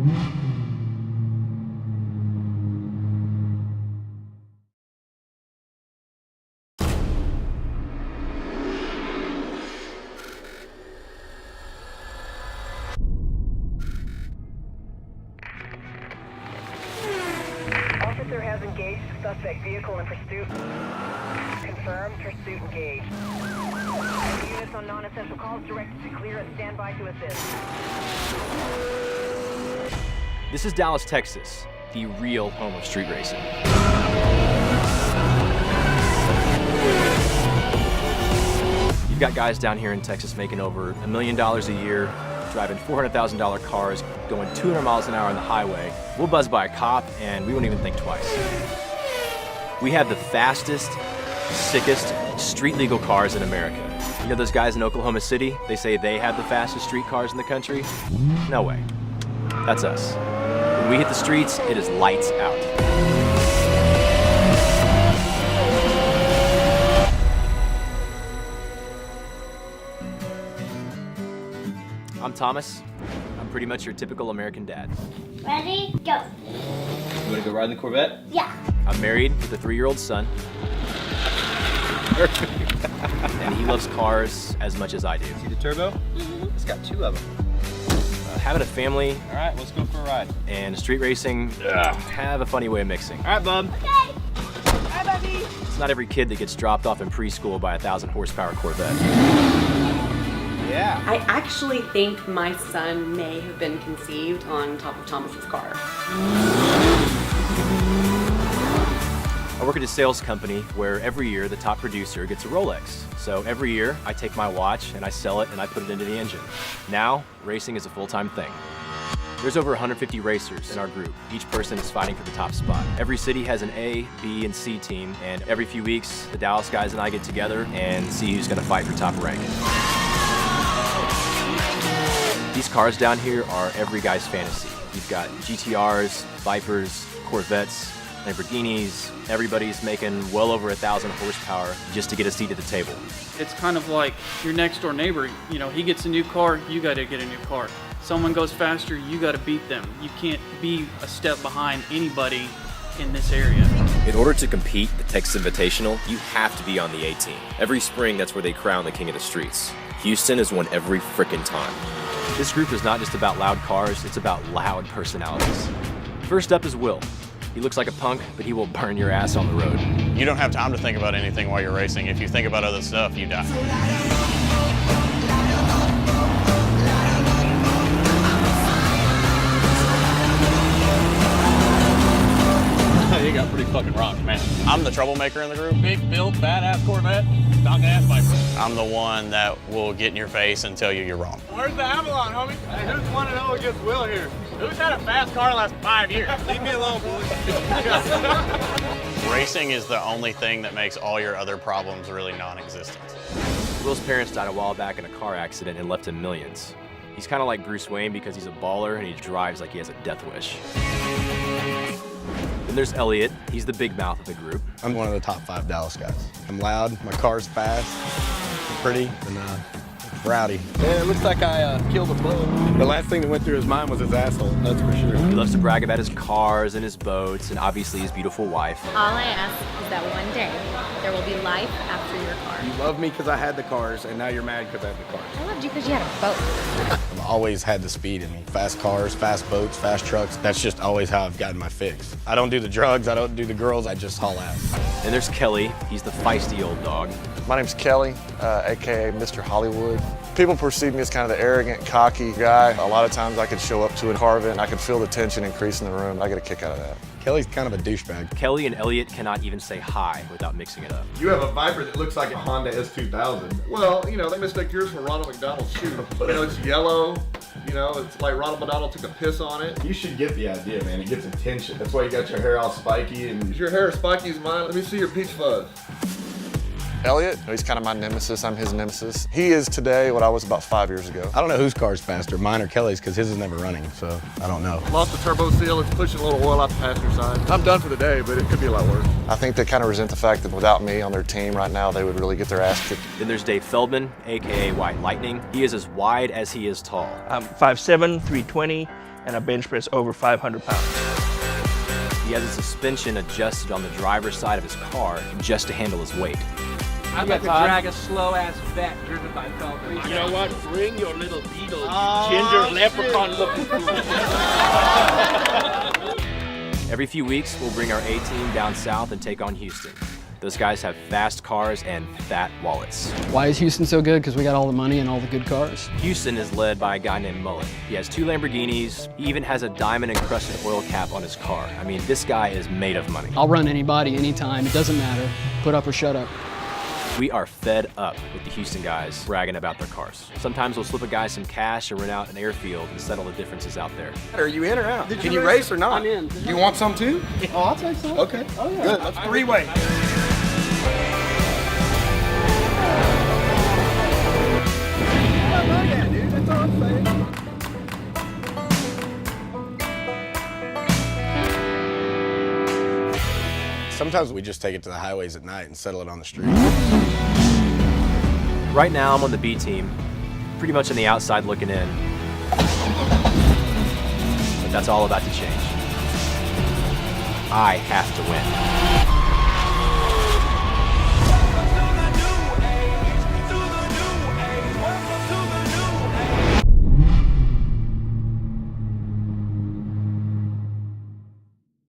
Officer has engaged suspect vehicle in pursuit. Confirmed pursuit engaged. Any units on non-essential calls directed to clear and stand by to assist. This is Dallas, Texas, the real home of street racing. You've got guys down here in Texas making over $1 million a year, driving $400,000 cars, going 200 miles an hour on the highway. We'll buzz by a cop and we won't even think twice. We have the fastest, sickest, street legal cars in America. You know those guys in Oklahoma City? They say they have the fastest street cars in the country? No way. That's us. When we hit the streets, it is lights out. I'm Thomas. I'm pretty much your typical American dad. Ready, go. You wanna go ride in the Corvette? Yeah. I'm married with a 3-year-old son. And he loves cars as much as I do. See the turbo? Mm-hmm. It's got 2 of them. Having a family All right, let's go for a ride. and street racing have a funny way of mixing. All right, bub. Okay. Hi, Bubby. It's not every kid that gets dropped off in preschool by a 1,000 horsepower Corvette. Yeah. I actually think my son may have been conceived on top of Thomas's car. I work at a sales company where every year the top producer gets a Rolex. So every year I take my watch and I sell it and I put it into the engine. Now, racing is a full-time thing. There's over 150 racers in our group. Each person is fighting for the top spot. Every city has an A, B, and C team, and every few weeks, the Dallas guys and I get together and see who's gonna fight for top rank. These cars down here are every guy's fantasy. You've got GTRs, Vipers, Corvettes, Lamborghinis. Everybody's making well over 1,000 horsepower just to get a seat at the table. It's kind of like your next door neighbor. You know, he gets a new car, you got to get a new car. Someone goes faster, you got to beat them. You can't be a step behind anybody in this area. In order to compete the Texas Invitational, you have to be on the A team. Every spring, that's where they crown the king of the streets. Houston has won every frickin' time. This group is not just about loud cars, it's about loud personalities. First up is Will. He looks like a punk, but he will burn your ass on the road. You don't have time to think about anything while you're racing. If you think about other stuff, you die. You got pretty fucking rocked, man. I'm the troublemaker in the group. Big built, badass Corvette, stock ass Viper. I'm the one that will get in your face and tell you you're wrong. Where's the Avalon, homie? Hey, who's 1-0 against Will here? Who's had a fast car the last 5 years? Leave me alone, boys. Racing is the only thing that makes all your other problems really non-existent. Will's parents died a while back in a car accident and left him millions. He's kind of like Bruce Wayne because he's a baller and he drives like he has a death wish. Then there's Elliot. He's the big mouth of the group. I'm one of the top 5 Dallas guys. I'm loud, my car's fast, I'm pretty, and rowdy. Yeah, it looks like I killed a bull. The last thing that went through his mind was his asshole, that's for sure. He loves to brag about his cars and his boats and obviously his beautiful wife. All I ask is that one day there will be life after your car. You love me because I had the cars, and now you're mad because I have the cars. I loved you because you had a boat. I've always had the speed in me. Fast cars, fast boats, fast trucks. That's just always how I've gotten my fix. I don't do the drugs, I don't do the girls, I just haul ass. And there's Kelly. He's the feisty old dog. My name's Kelly, AKA Mr. Hollywood. People perceive me as kind of the arrogant, cocky guy. A lot of times I could show up to a car event and I could feel the tension increase in the room. I get a kick out of that. Kelly's kind of a douchebag. Kelly and Elliot cannot even say hi without mixing it up. You have a Viper that looks like a Honda S2000. Well, you know, they mistake yours for Ronald McDonald's shoe. You know, it's yellow. You know, it's like Ronald McDonald took a piss on it. You should get the idea, man. It gets attention. That's why you got your hair all spiky and... Is your hair as spiky as mine? Let me see your peach fuzz. Elliot, he's kind of my nemesis. I'm his nemesis. He is today what I was about 5 years ago. I don't know whose car's faster, mine or Kelly's, because his is never running, so I don't know. Lost the turbo seal. It's pushing a little oil out the passenger side. I'm done for the day, but it could be a lot worse. I think they kind of resent the fact that without me on their team right now, they would really get their ass kicked. Then there's Dave Feldman, AKA White Lightning. He is as wide as he is tall. I'm 5'7", 320, and I bench press over 500 pounds. He has a suspension adjusted on the driver's side of his car just to handle his weight. I'm about to drag a slow-ass vet driven by Falcon. You know what? Bring your little beetle, you ginger leprechaun-looking fool. Every few weeks, we'll bring our A-team down south and take on Houston. Those guys have fast cars and fat wallets. Why is Houston so good? Because we got all the money and all the good cars. Houston is led by a guy named Mullet. He has 2 Lamborghinis. He even has a diamond-encrusted oil cap on his car. I mean, this guy is made of money. I'll run anybody, anytime. It doesn't matter. Put up or shut up. We are fed up with the Houston guys bragging about their cars. Sometimes we'll slip a guy some cash or rent out an airfield and settle the differences out there. Are you in or out? Can you race or not? I'm in. You want some too? Oh, I'll take some. Okay. Oh, yeah. Good. Let's 3-way. Sometimes we just take it to the highways at night and settle it on the street. Right now, I'm on the B team, pretty much on the outside looking in. But that's all about to change. I have to win.